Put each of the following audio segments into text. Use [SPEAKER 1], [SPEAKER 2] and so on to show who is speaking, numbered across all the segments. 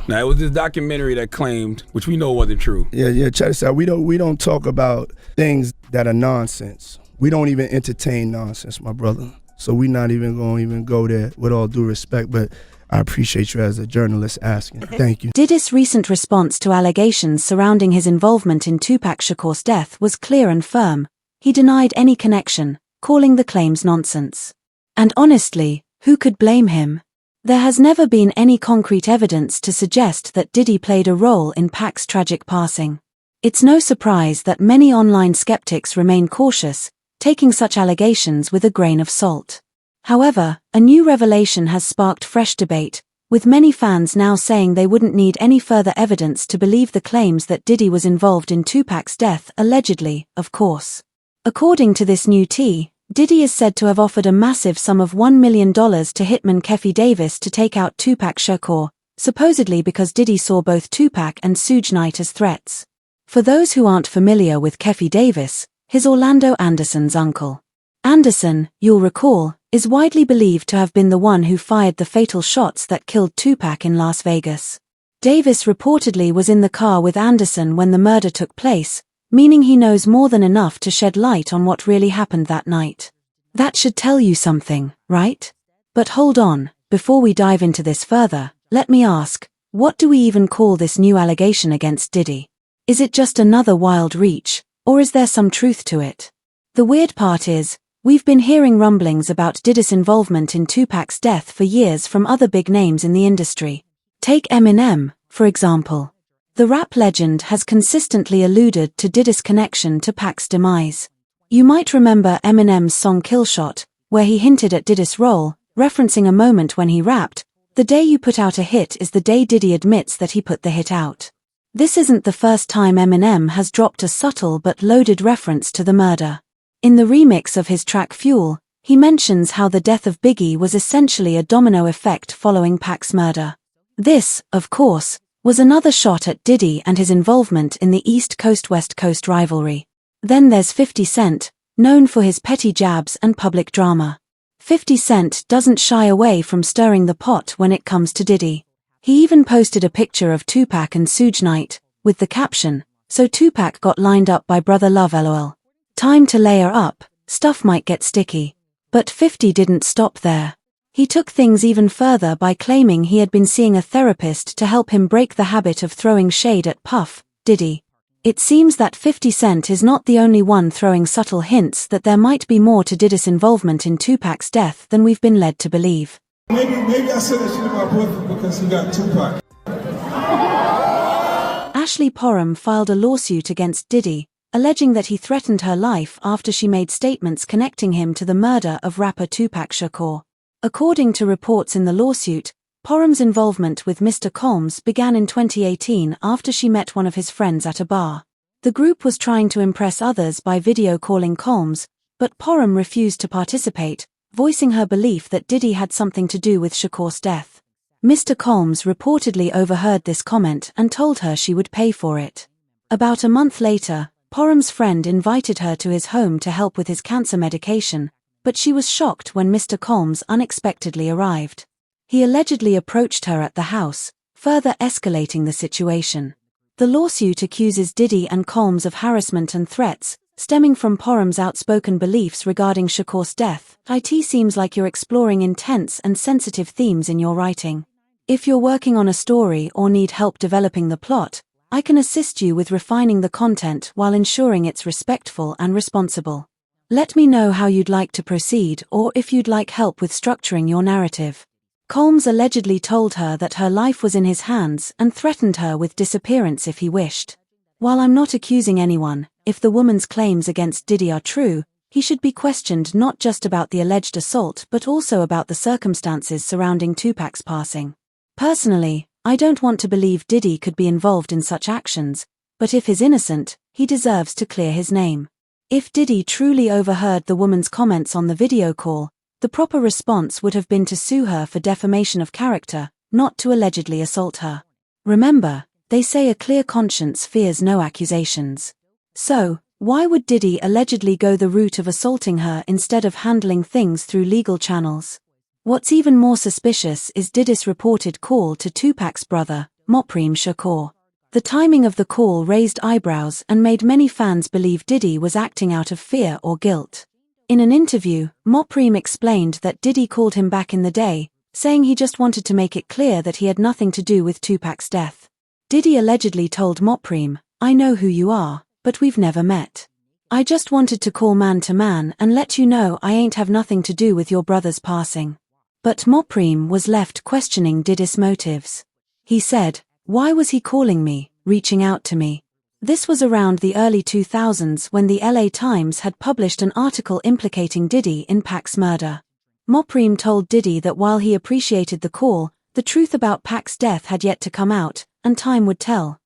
[SPEAKER 1] Now, it was this documentary that claimed, which we know wasn't true.
[SPEAKER 2] Yeah, check this out. We don't talk about things that are nonsense. We don't even entertain nonsense, my brother. So we're not even going to go there, with all due respect, but I appreciate you as a journalist asking. Thank you.
[SPEAKER 3] Diddy's recent response to allegations surrounding his involvement in Tupac Shakur's death was clear and firm. He denied any connection, calling the claims nonsense. And honestly, who could blame him? There has never been any concrete evidence to suggest that Diddy played a role in Pac's tragic passing. It's no surprise that many online skeptics remain cautious, taking such allegations with a grain of salt. However, a new revelation has sparked fresh debate, with many fans now saying they wouldn't need any further evidence to believe the claims that Diddy was involved in Tupac's death, allegedly, of course. According to this new tea, Diddy is said to have offered a massive sum of $1 million to hitman Keffe Davis to take out Tupac Shakur, supposedly because Diddy saw both Tupac and Suge Knight as threats. For those who aren't familiar with Keffe Davis, he's Orlando Anderson's uncle. Anderson, you'll recall, is widely believed to have been the one who fired the fatal shots that killed Tupac in Las Vegas. Davis reportedly was in the car with Anderson when the murder took place, meaning he knows more than enough to shed light on what really happened that night. That should tell you something, right? But hold on, before we dive into this further, let me ask, what do we even call this new allegation against Diddy? Is it just another wild reach, or is there some truth to it? The weird part is, we've been hearing rumblings about Diddy's involvement in Tupac's death for years from other big names in the industry. Take Eminem, for example. The rap legend has consistently alluded to Diddy's connection to Pac's demise. You might remember Eminem's song Killshot, where he hinted at Diddy's role, referencing a moment when he rapped, "The day you put out a hit is the day Diddy admits that he put the hit out." This isn't the first time Eminem has dropped a subtle but loaded reference to the murder. In the remix of his track Fuel, he mentions how the death of Biggie was essentially a domino effect following Pac's murder. This, of course, was another shot at Diddy and his involvement in the East Coast-West Coast rivalry. Then there's 50 Cent, known for his petty jabs and public drama. 50 Cent doesn't shy away from stirring the pot when it comes to Diddy. He even posted a picture of Tupac and Suge Knight, with the caption, "So Tupac got lined up by Brother Love LOL. Time to layer up, stuff might get sticky." But 50 didn't stop there. He took things even further by claiming he had been seeing a therapist to help him break the habit of throwing shade at Puff Diddy. It seems that 50 Cent is not the only one throwing subtle hints that there might be more to Diddy's involvement in Tupac's death than we've been led to believe.
[SPEAKER 4] Maybe I said that shit to my boyfriend because he got Tupac.
[SPEAKER 3] Ashley Parham filed a lawsuit against Diddy, alleging that he threatened her life after she made statements connecting him to the murder of rapper Tupac Shakur. According to reports in the lawsuit, Parham's involvement with Mr. Combs began in 2018 after she met one of his friends at a bar. The group was trying to impress others by video calling Combs, but Parham refused to participate, voicing her belief that Diddy had something to do with Shakur's death. Mr. Combs reportedly overheard this comment and told her she would pay for it. About a month later, Parham's friend invited her to his home to help with his cancer medication, but she was shocked when Mr. Combs unexpectedly arrived. He allegedly approached her at the house, further escalating the situation. The lawsuit accuses Diddy and Combs of harassment and threats, stemming from Parham's outspoken beliefs regarding Shakur's death. It seems like you're exploring intense and sensitive themes in your writing. If you're working on a story or need help developing the plot, I can assist you with refining the content while ensuring it's respectful and responsible. Let me know how you'd like to proceed or if you'd like help with structuring your narrative. Combs allegedly told her that her life was in his hands and threatened her with disappearance if he wished. While I'm not accusing anyone, if the woman's claims against Diddy are true, he should be questioned not just about the alleged assault but also about the circumstances surrounding Tupac's passing. Personally, I don't want to believe Diddy could be involved in such actions, but if he's innocent, he deserves to clear his name. If Diddy truly overheard the woman's comments on the video call, the proper response would have been to sue her for defamation of character, not to allegedly assault her. Remember, they say a clear conscience fears no accusations. So, why would Diddy allegedly go the route of assaulting her instead of handling things through legal channels? What's even more suspicious is Diddy's reported call to Tupac's brother, Tupac Shakur. The timing of the call raised eyebrows and made many fans believe Diddy was acting out of fear or guilt. In an interview, Tupac explained that Diddy called him back in the day, saying he just wanted to make it clear that he had nothing to do with Tupac's death. Diddy allegedly told Tupac, "I know who you are, but we've never met. I just wanted to call man to man and let you know I ain't have nothing to do with your brother's passing." But Tupac was left questioning Diddy's motives. He said, "Why was he calling me, reaching out to me?" This was around the early 2000s when the LA Times had published an article implicating Diddy in Pac's murder. Tupac told Diddy that while he appreciated the call, the truth about Pac's death had yet to come out, and time would tell.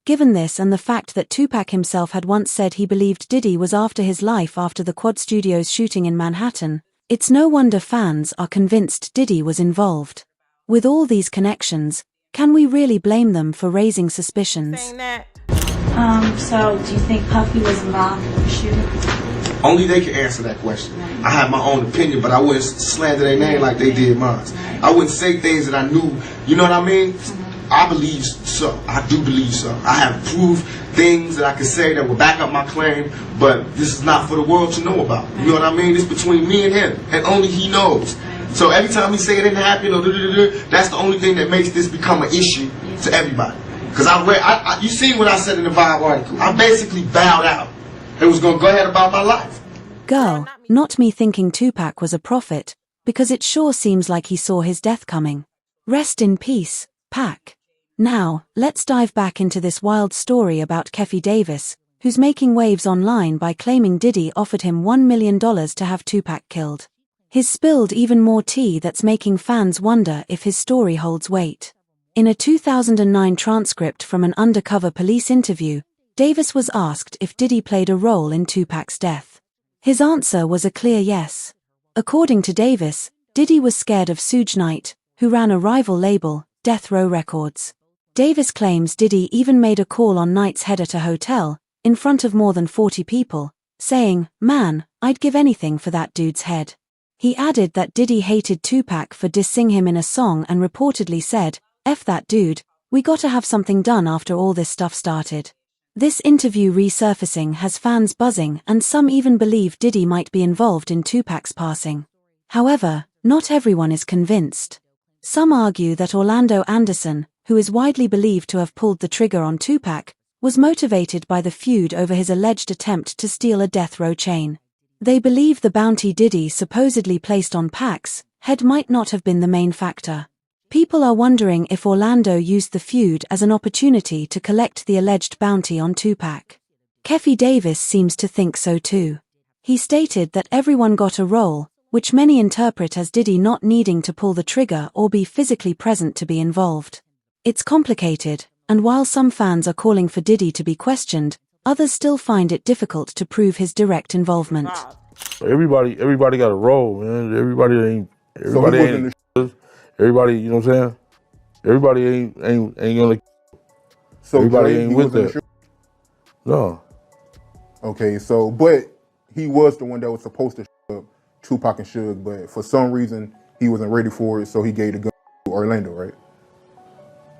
[SPEAKER 3] Given this and the fact that Tupac himself had once said he believed Diddy was after his life after the Quad Studios shooting in Manhattan, it's no wonder fans are convinced Diddy was involved. With all these connections, can we really blame them for raising suspicions?
[SPEAKER 5] So do you think Puffy was involved in the shooting?
[SPEAKER 6] Only they can answer that question. I have my own opinion, but I wouldn't slander their name like they did mine. I wouldn't say things that I knew, you know what I mean? I believe so. I do believe so. I have proved things that I can say that will back up my claim, but this is not for the world to know about. You know what I mean? It's between me and him, and only he knows. So every time he say it didn't happen, or that's the only thing that makes this become an issue to everybody. Because you seen what I said in the Vibe article. I basically bowed out and was going to go ahead about my life.
[SPEAKER 3] Girl, not me thinking Tupac was a prophet, because it sure seems like he saw his death coming. Rest in peace, Pac. Now, let's dive back into this wild story about Keffe Davis, who's making waves online by claiming Diddy offered him $1 million to have Tupac killed. He's spilled even more tea that's making fans wonder if his story holds weight. In a 2009 transcript from an undercover police interview, Davis was asked if Diddy played a role in Tupac's death. His answer was a clear yes. According to Davis, Diddy was scared of Suge Knight, who ran a rival label, Death Row Records. Davis claims Diddy even made a call on Knight's head at a hotel, in front of more than 40 people, saying, "Man, I'd give anything for that dude's head." He added that Diddy hated Tupac for dissing him in a song and reportedly said, "F that dude, we gotta have something done after all this stuff started." This interview resurfacing has fans buzzing and some even believe Diddy might be involved in Tupac's passing. However, not everyone is convinced. Some argue that Orlando Anderson, who is widely believed to have pulled the trigger on Tupac, was motivated by the feud over his alleged attempt to steal a death row chain. They believe the bounty Diddy supposedly placed on Pac's head might not have been the main factor. People are wondering if Orlando used the feud as an opportunity to collect the alleged bounty on Tupac. Keffe Davis seems to think so too. He stated that everyone got a role, which many interpret as Diddy not needing to pull the trigger or be physically present to be involved. It's complicated, and while some fans are calling for Diddy to be questioned, others still find it difficult to prove his direct involvement.
[SPEAKER 7] Everybody got a role, man. Everybody ain't everybody, you know what I'm saying? Everybody ain't gonna.
[SPEAKER 8] So
[SPEAKER 7] everybody
[SPEAKER 8] Dre,
[SPEAKER 7] ain't
[SPEAKER 8] he
[SPEAKER 7] with
[SPEAKER 8] wasn't
[SPEAKER 7] that.
[SPEAKER 8] sure?
[SPEAKER 7] No.
[SPEAKER 8] Okay, so but he was the one that was supposed to shoot up Tupac and Suge, but for some reason he wasn't ready for it, so he gave the gun to Orlando, right?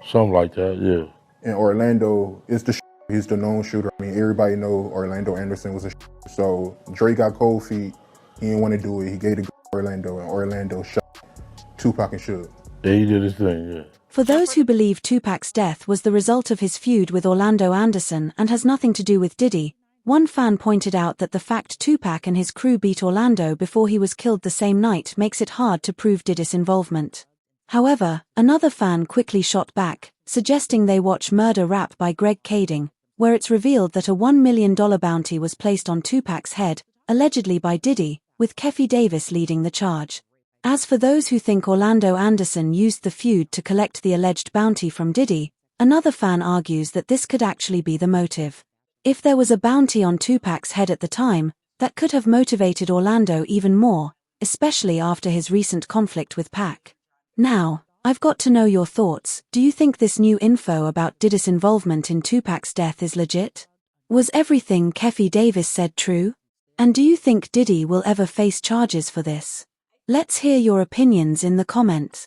[SPEAKER 7] Something like that, yeah.
[SPEAKER 8] And Orlando is the shooter. He's the known shooter. I mean, everybody know Orlando Anderson was a shooter. So Dre got cold feet. He didn't want to do it. He gave the gun to Orlando, and Orlando shot Tupac and Suge.
[SPEAKER 7] Yeah, he did his thing, yeah.
[SPEAKER 3] For those who believe Tupac's death was the result of his feud with Orlando Anderson and has nothing to do with Diddy, one fan pointed out that the fact Tupac and his crew beat Orlando before he was killed the same night makes it hard to prove Diddy's involvement. However, another fan quickly shot back, suggesting they watch Murder Rap by Greg Kading, where it's revealed that a $1 million bounty was placed on Tupac's head, allegedly by Diddy, with Keffe Davis leading the charge. As for those who think Orlando Anderson used the feud to collect the alleged bounty from Diddy, another fan argues that this could actually be the motive. If there was a bounty on Tupac's head at the time, that could have motivated Orlando even more, especially after his recent conflict with Pac. Now, I've got to know your thoughts. Do you think this new info about Diddy's involvement in Tupac's death is legit? Was everything Keffe Davis said true? And do you think Diddy will ever face charges for this? Let's hear your opinions in the comments.